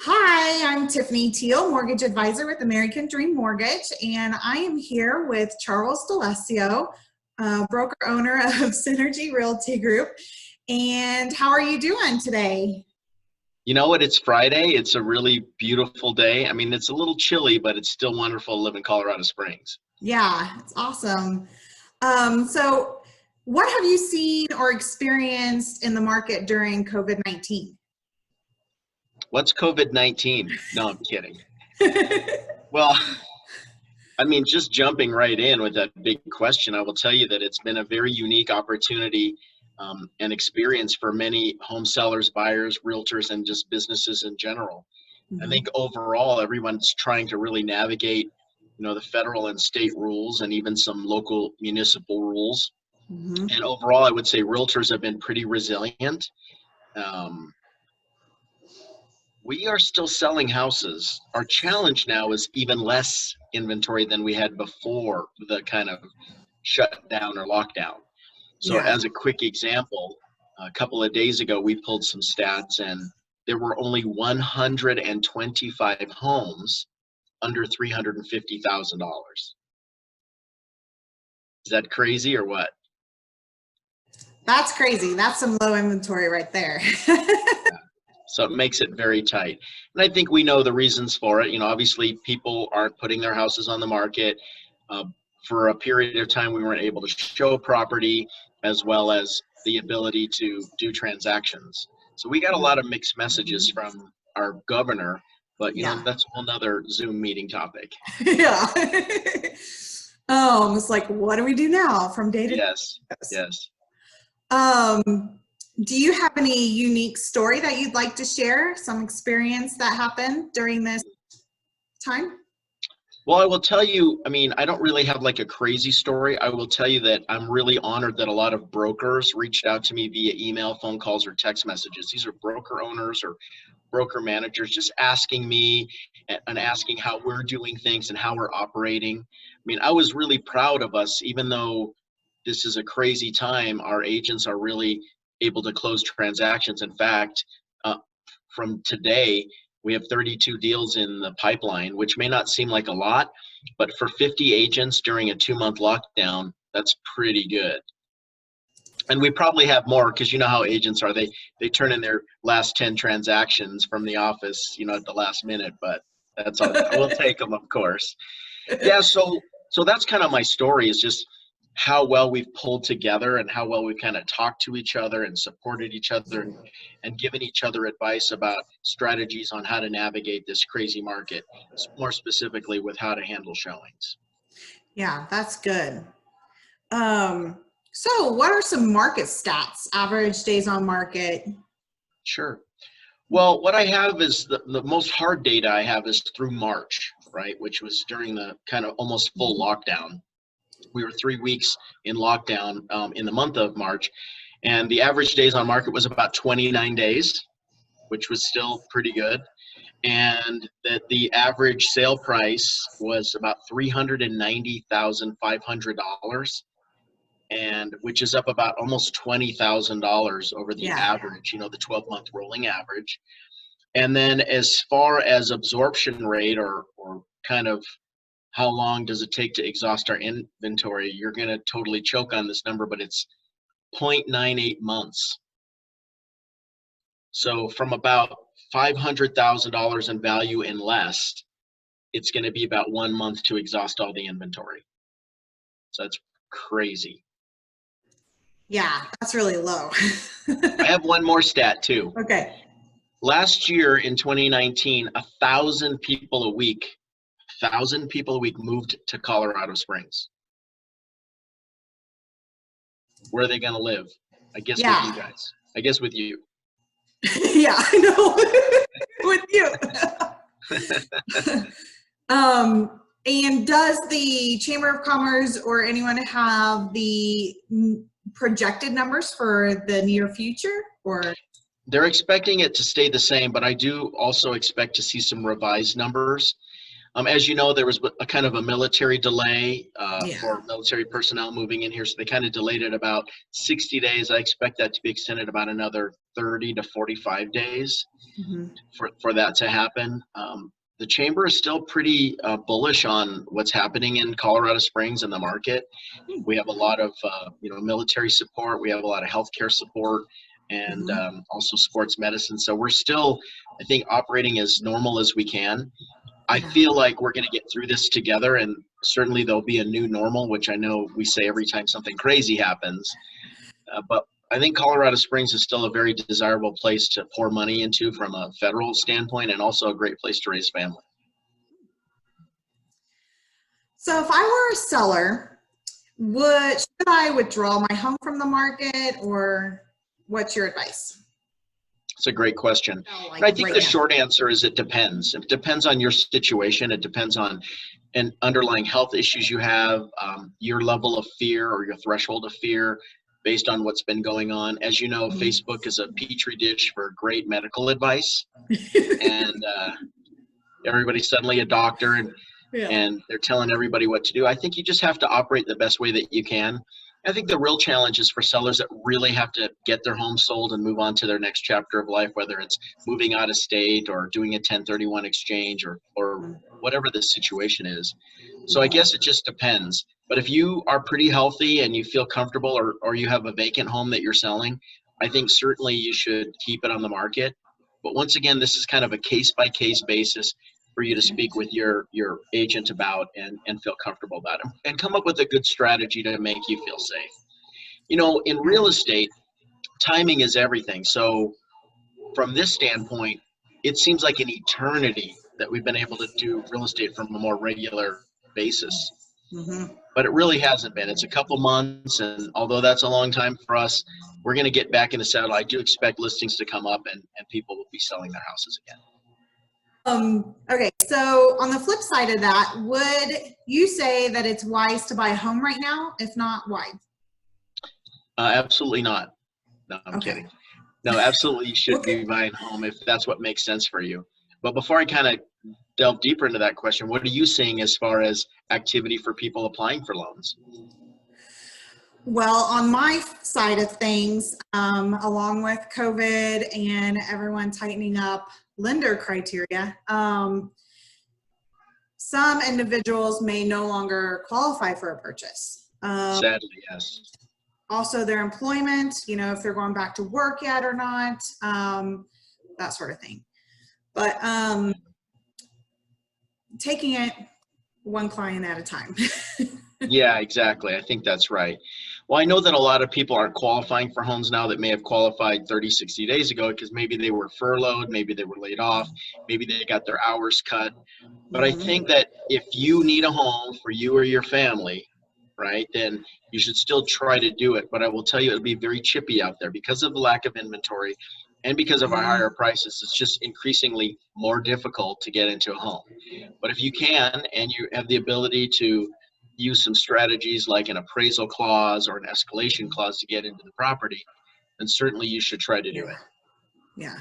Hi, I'm Tiffany Teal, mortgage advisor with American Dream Mortgage, and I am here with Charles D'Alessio, broker owner of Synergy Realty Group. And how are you doing today? You know what? It's Friday. It's a really beautiful day. I mean, it's a little chilly, but it's still wonderful to live in Colorado Springs. Yeah, it's awesome. So, what have you seen or experienced in the market during COVID-19? What's COVID-19? No, I'm kidding. Well, I mean, just jumping right in with that big question, I will tell you that it's been a very unique opportunity and experience for many home sellers, buyers, realtors, and just businesses in general. I Mhm. think overall, everyone's trying to really navigate, the federal and state rules and even some local municipal rules. Mhm. And overall, I would say realtors have been pretty resilient. Um, we are still selling houses. Our challenge now is even less inventory than we had before the kind of shutdown or lockdown. So, Yeah. as a quick example, a couple of days ago, we pulled some stats and there were only 125 homes under $350,000. Is that crazy or what? That's crazy. That's some low inventory right there. So it makes it very tight. And I think we know the reasons for it. Obviously people aren't putting their houses on the market. Uh, for a period of time, we weren't able to show property as well as the ability to do transactions. So we got a lot of mixed messages Mhm. from our governor, but Yeah. that's a whole nother Zoom meeting topic. Yeah. It's like, what do we do now from day to day? Yes, yes. Um, do you have any unique story that you'd like to share? Some experience that happened during this time? Well, I will tell you, I mean, I don't really have like a crazy story. I will tell you that I'm really honored that a lot of brokers reached out to me via email, phone calls, or text messages. These are broker owners or broker managers just asking me and asking how we're doing things and how we're operating. I mean, I was really proud of us, even though this is a crazy time, our agents are really able to close transactions. In fact, uh, from today, we have 32 deals in the pipeline, which may not seem like a lot, but for 50 agents during a 2-month lockdown, that's pretty good. And we probably have more because you know how agents are. They turn in their last 10 transactions from the office, at the last minute, but that's all. We'll take them, of course. Yeah, so that's kind of my story is just how well we've pulled together and how well we've kind of talked to each other and supported each other and given each other advice about strategies on how to navigate this crazy market, more specifically with how to handle showings. Yeah, that's good. Um, so what are some market stats? Average days on market? Sure. Well, what I have is the most hard data I have is through March, right, which was during the kind of almost full lockdown. We were 3 weeks in lockdown in the month of March, and the average days on market was about 29 days, which was still pretty good. And that the average sale price was about $390,500, and which is up about almost $20,000 over the Yeah. average, the 12-month rolling average. And then as far as absorption rate or kind of how long does it take to exhaust our inventory, you're going to totally choke on this number, but it's 0.98 months. So from about $500,000 in value and less, it's going to be about 1 month to exhaust all the inventory. So that's crazy. Yeah, that's really low. I have one more stat too. Okay. Last year in 2019, 1,000 people a week moved to Colorado Springs. Where are they going to live? I guess with you Yeah. guys. I guess with you. Yeah, I know. With you. And does the Chamber of Commerce or anyone have the projected numbers for the near future? Or They're expecting it to stay the same, but I do also expect to see some revised numbers. As you know, there was a kind of a military delay Yeah. for military personnel moving in here, so they kind of delayed it about 60 days. I expect that to be extended about another 30 to 45 days Hmm. for that to happen. The chamber is still pretty bullish on what's happening in Colorado Springs and the market. We have a lot of military support. We have a lot of healthcare support, and Hmm. also sports medicine. So we're still, I think, operating as normal as we can. I Yeah. feel like we're going to get through this together, and certainly there'll be a new normal, which I know we say every time something crazy happens. But I think Colorado Springs is still a very desirable place to pour money into from a federal standpoint, and also a great place to raise family. So if I were a seller, should I withdraw my home from the market, or what's your advice? It's a great question. Oh, And like I think right the now. short answer is it depends. It depends on your situation. It depends on an underlying health issues you have, your level of fear or your threshold of fear based on what's been going on. As you know, Mhm. Facebook is a petri dish for great medical advice, and everybody's suddenly a doctor, Yeah. and they're telling everybody what to do. I think you just have to operate the best way that you can. I think the real challenge is for sellers that really have to get their home sold and move on to their next chapter of life, whether it's moving out of state or doing a 1031 exchange or whatever the situation is. So I guess it just depends. But if you are pretty healthy and you feel comfortable, or you have a vacant home that you're selling, I think certainly you should keep it on the market. But once again, this is kind of a case by case basis for you to Okay. speak with your agent about, and feel comfortable about it, and come up with a good strategy to make you feel safe. In real Okay. estate, timing is everything. So from this standpoint, it seems like an eternity that we've been able to do real estate from a more regular basis, Hmm. but it really hasn't been. It's a couple months, and although that's a long time for us, we're going to get back in the saddle. I do expect listings to come up, and people will be selling their houses again. Okay, so on the flip side of that, would you say that it's wise to buy a home right now? If not, why? Absolutely not. No, I'm Okay. kidding. No, absolutely you should Okay. be buying home if that's what makes sense for you. But before I kind of delve deeper into that question, what are you seeing as far as activity for people applying for loans? Well, on my side of things, along with COVID and everyone tightening up lender criteria, some individuals may no longer qualify for a purchase. Sadly, yes. Also, their employment, if they're going back to work yet or not, that sort of thing. But taking it one client at a time. Yeah, exactly. I think that's right. Well, I know that a lot of people aren't qualifying for homes now that may have qualified 30, 60 days ago because maybe they were furloughed, maybe they were laid off, maybe they got their hours cut. But I Mhm. think that if you need a home for you or your family, right, then you should still try to do it. But I will tell you, it'll be very chippy out there because of the lack of inventory and because of our higher Mhm. prices. It's just increasingly more difficult to get into a home. But if you can, and you have the ability to use some strategies like an appraisal clause or an escalation clause to get into the property, then certainly you should try to do Yeah. it. Yeah.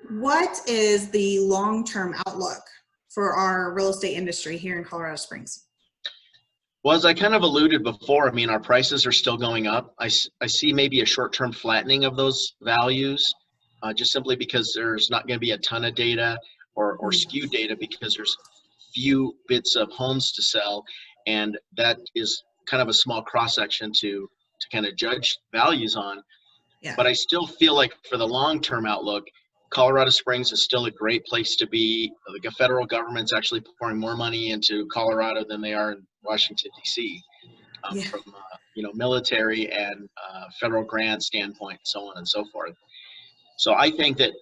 What is the long-term outlook for our real estate industry here in Colorado Springs? Well, as I kind of alluded before, I mean, our prices are still going up. I see maybe a short-term flattening of those values, just simply because there's not going to be a ton of data or Mm. skewed data because there's few bits of homes to sell, and that is kind of a small cross-section to kind of judge values on. Yeah. But I still feel like for the long-term outlook, Colorado Springs is still a great place to be. The federal government's actually pouring more money into Colorado than they are in Washington, D.C., Yeah. from military and federal grant standpoint, so on and so forth. So I think that,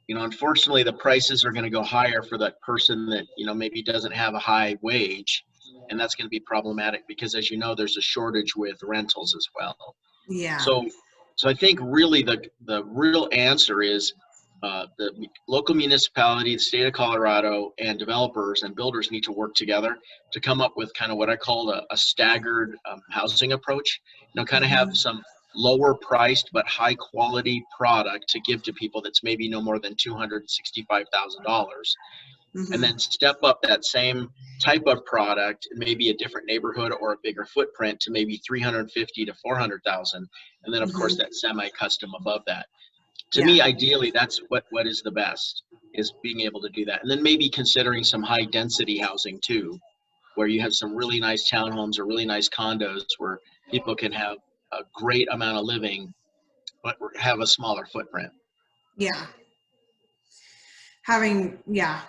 unfortunately, the prices are going to go higher for that person that, maybe doesn't have a high wage, and that's going to be problematic because, as you know, there's a shortage with rentals as well. Yeah. So, so I think really the real answer is the local municipality, the state of Colorado, and developers and builders need to work together to come up with kind of what I call a staggered housing approach. Kind of have Mhm. some lower priced but high quality product to give to people that's maybe no more than $265,000, and then step up that same type of product in maybe a different neighborhood or a bigger footprint to maybe 350 to 400,000, and then of course that semi-custom above that. To Yeah. me, ideally, that's what is the best, is being able to do that, and then maybe considering some high density housing too, where you have some really nice townhomes or really nice condos where people can have a great amount of living but have a smaller footprint. Yeah. Yeah,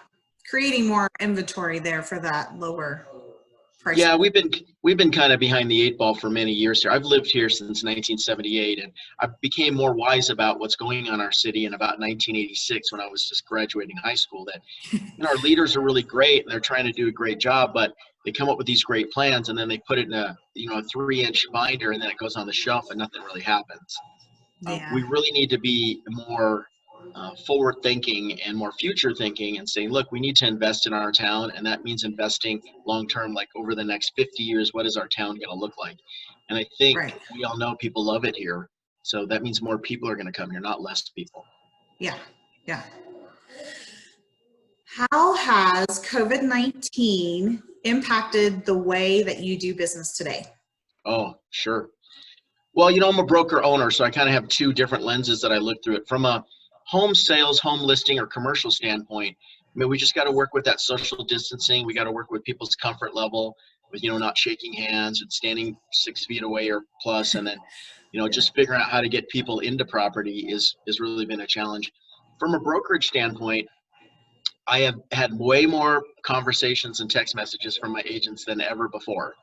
creating more inventory there for that lower price Yeah, point. we've been kind of behind the eight ball for many years here. I've lived here since 1978, and I became more wise about what's going on in our city in about 1986 when I was just graduating high school. That, our leaders are really great and they're trying to do a great job, but they come up with these great plans and then they put it in a a 3-inch binder, and then it goes on the shelf and nothing really happens. Yeah. We really need to be more forward thinking and more future thinking and saying, look, we need to invest in our town, and that means investing long term, like over the next 50 years, what is our town going to look like? And I think Right. we all know people love it here, so that means more people are going to come here, not less people. Yeah. Yeah. How has COVID-19 impacted the way that you do business today? Oh, sure. Well, I'm a broker owner, so I kind of have two different lenses that I look through it. From a home sales, home listing, or commercial standpoint, I mean, we just got to work with that social distancing. We got to work with people's comfort level with, not shaking hands and standing 6 feet away or plus. And then, Yeah. just figuring out how to get people into property is really been a challenge. From a brokerage standpoint, I have had way more conversations and text messages from my agents than ever before.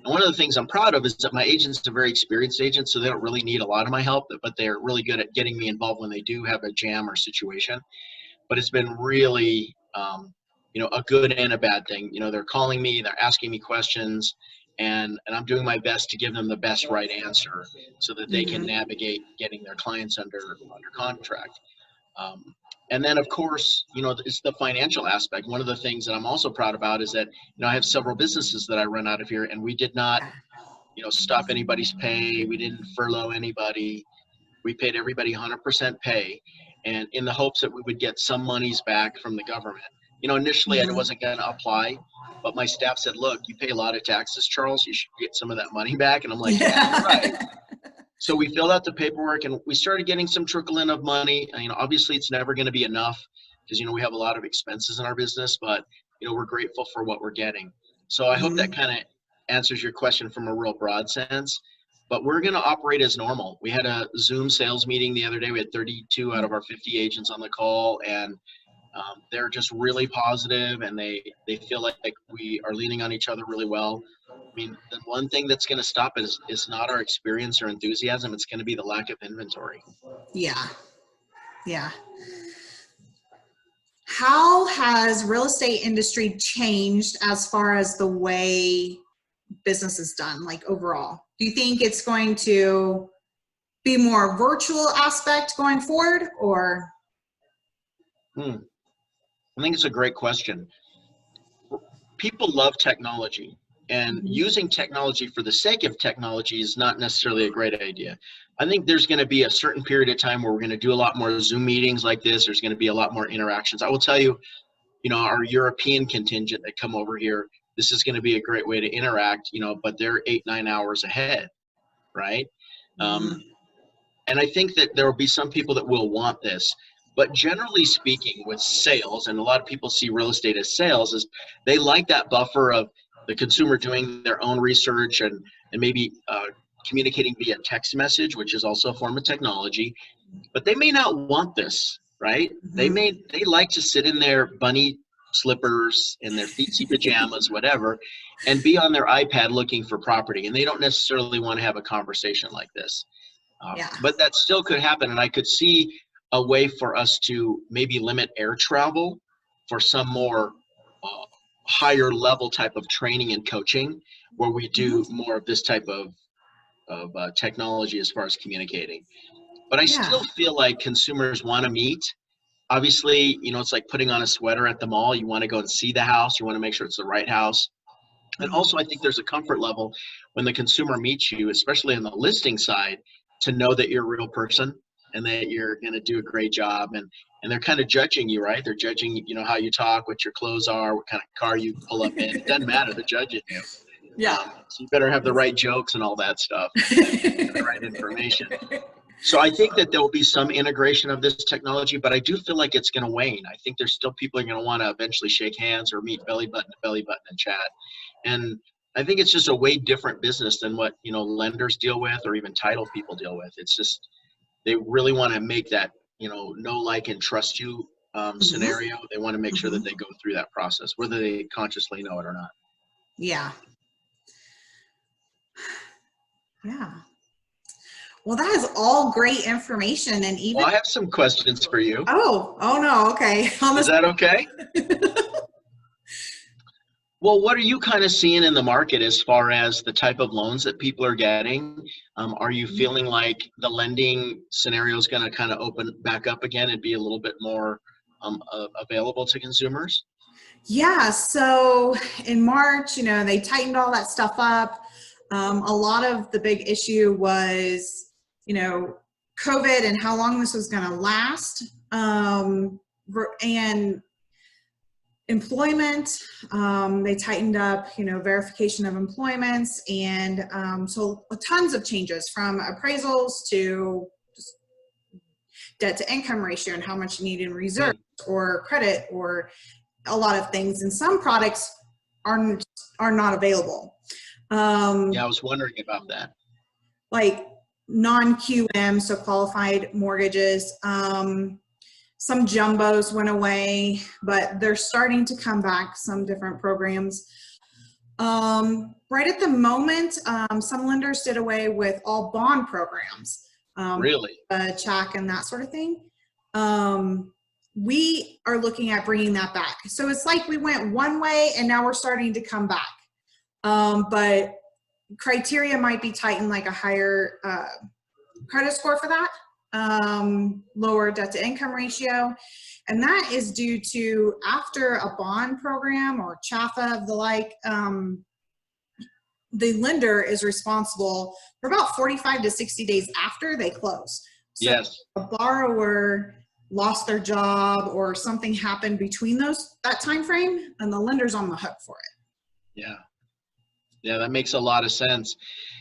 And one of the things I'm proud of is that my agents are very experienced agents, so they don't really need a lot of my help, but they're really good at getting me involved when they do have a jam or situation. But it's been really, a good and a bad thing. They're calling me, they're asking me questions, and I'm doing my best to give them the best right answer so that they can navigate getting their clients under contract. Um, and then, of course, it's the financial aspect. One of the things that I'm also proud about is that, I have several businesses that I run out of here, and we did not, stop anybody's pay. We didn't furlough anybody. We paid everybody 100% pay, and in the hopes that we would get some monies back from the government. Initially I wasn't going to apply, but my staff said, look, you pay a lot of taxes, Charles, you should get some of that money back. And I'm like, yeah, you're right. So we filled out the paperwork and we started getting some trickle in of money. Obviously it's never going to be enough because, we have a lot of expenses in our business, but, we're grateful for what we're getting. So I hope that kind of answers your question from a real broad sense, but we're going to operate as normal. We had a Zoom sales meeting the other day. We had 32 out of our 50 agents on the call, and they're just really positive, and they feel like we are leaning on each other really well. I mean, the one thing that's going to stop it is not our experience or enthusiasm. It's going to be the lack of inventory. Yeah. Yeah. How has real estate industry changed as far as the way business is done, like overall? Do you think it's going to be more virtual aspect going forward, or? I think it's a great question. People love technology, and using technology for the sake of technology is not necessarily a great idea. I think there's going to be a certain period of time where we're going to do a lot more Zoom meetings like this. There's going to be a lot more interactions. I will tell you, our European contingent that come over here, this is going to be a great way to interact, but they're 8-9 hours ahead, right? And I think that there will be some people that will want this. But generally speaking, with sales, and a lot of people see real estate as sales, is they like that buffer of the consumer doing their own research and maybe communicating via text message, which is also a form of technology. But they may not want this, right? They like to sit in their bunny slippers in their feetsy pajamas, whatever, and be on their iPad looking for property. And they don't necessarily want to have a conversation like this. But that still could happen, and I could see a way for us to maybe limit air travel for some more higher level type of training and coaching, where we do more of this type of technology as far as communicating. But I still feel like consumers want to meet. Obviously, it's like putting on a sweater at the mall. You want to go and see the house. You want to make sure it's the right house. And also, I think there's a comfort level when the consumer meets you, especially on the listing side, to know that you're a real person and that you're going to do a great job. And and they're kind of judging you, right? They're judging, you know, how you talk, what your clothes are, what kind of car you pull up in. It doesn't matter. They're judging you. Yeah. So you better have the right jokes and all that stuff, and the right information. So I think that there will be some integration of this technology, but I do feel like it's going to wane. I think there's still people are going to want to eventually shake hands or meet belly button to belly button and chat. And I think it's just a way different business than what, you know, lenders deal with or even title people deal with. It's just, they really want to make that, you know like, and trust you scenario. They want to make sure that they go through that process, whether they consciously know it or not. Yeah. Yeah. Well, that is all great information. And even, Well, I have some questions for you. oh no. Okay. Is that okay? Well, what are you kind of seeing in the market as far as the type of loans that people are getting? Are you feeling like the lending scenario is going to kind of open back up again and be a little bit more available to consumers? Yeah. So in March, you know, they tightened all that stuff up. A lot of the big issue was, you know, COVID and how long this was going to last. And employment, they tightened up, you know, verification of employments, and so tons of changes from appraisals to just debt to income ratio and how much you need in reserve or credit or a lot of things. And some products are not available. Yeah, I was wondering about that. Like non-QM, so qualified mortgages. Some jumbos went away, but they're starting to come back, some different programs. Right at the moment, some lenders did away with all bond programs. Really? CHAC and that sort of thing. We are looking at bringing that back. So it's like we went one way and now we're starting to come back. But criteria might be tightened, like a higher credit score for that. Lower debt to income ratio. And that is due to, after a bond program or CHAFA of the like, the lender is responsible for about 45 to 60 days after they close. So yes. A borrower lost their job or something happened between that time frame, and the lender's on the hook for it. Yeah. Yeah, that makes a lot of sense.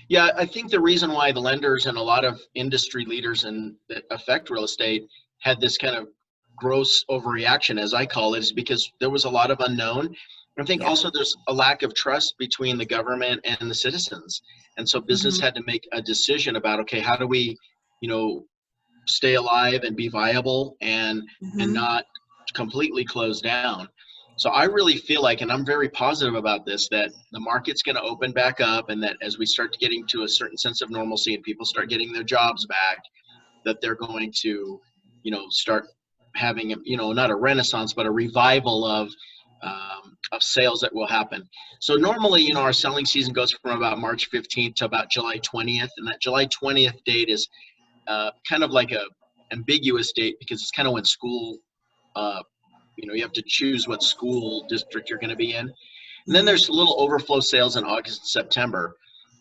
Yeah, I think the reason why the lenders and a lot of industry leaders that affect real estate had this kind of gross overreaction, as I call it, is because there was a lot of unknown. I think also there's a lack of trust between the government and the citizens. And so business had to make a decision about, okay, how do we, you know, stay alive and be viable and not completely close down. So I really feel like, and I'm very positive about this, that the market's going to open back up, and that as we start getting to a certain sense of normalcy and people start getting their jobs back, that they're going to, you know, start having, you know, not a renaissance, but a revival of sales that will happen. So normally, you know, our selling season goes from about March 15th to about July 20th. And that July 20th date is kind of like a ambiguous date, because it's kind of when school, you know, you have to choose what school district you're going to be in. And then there's a little overflow sales in August and September.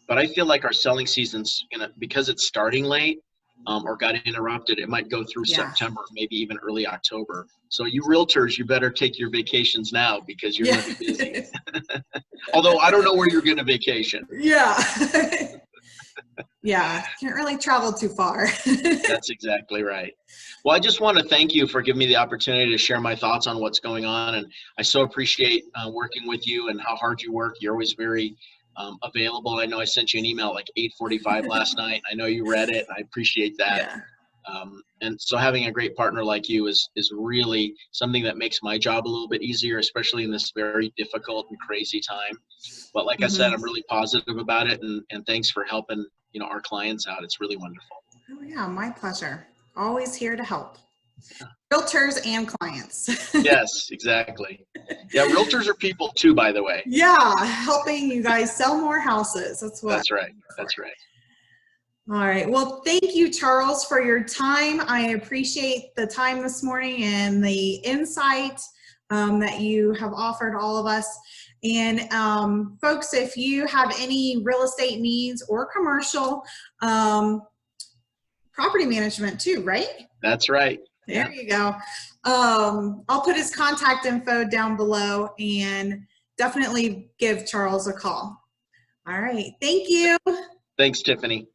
But I feel like our selling season's going to, because it's starting late or got interrupted, it might go through September, maybe even early October. So you realtors, you better take your vacations now, because you're going to be busy. Although I don't know where you're going to vacation. Yeah. Yeah, can't really travel too far. That's exactly right. Well, I just want to thank you for giving me the opportunity to share my thoughts on what's going on. And I so appreciate working with you and how hard you work. You're always very available. I know I sent you an email like 8:45 last night. I know you read it. I appreciate that. Yeah. And so having a great partner like you is really something that makes my job a little bit easier, especially in this very difficult and crazy time. But like I said, I'm really positive about it, and thanks for helping, you know, our clients out. It's really wonderful. Oh yeah, my pleasure. Always here to help. Yeah. Realtors and clients. Yes, exactly. Yeah, realtors are people too, by the way. Yeah, helping you guys sell more houses. That's what. That's right. That's right. All right. Well, thank you, Charles, for your time. I appreciate the time this morning and the insight that you have offered all of us. And folks, if you have any real estate needs or commercial property management too, right? That's right. There you go. I'll put his contact info down below and definitely give Charles a call. All right. Thank you. Thanks, Tiffany.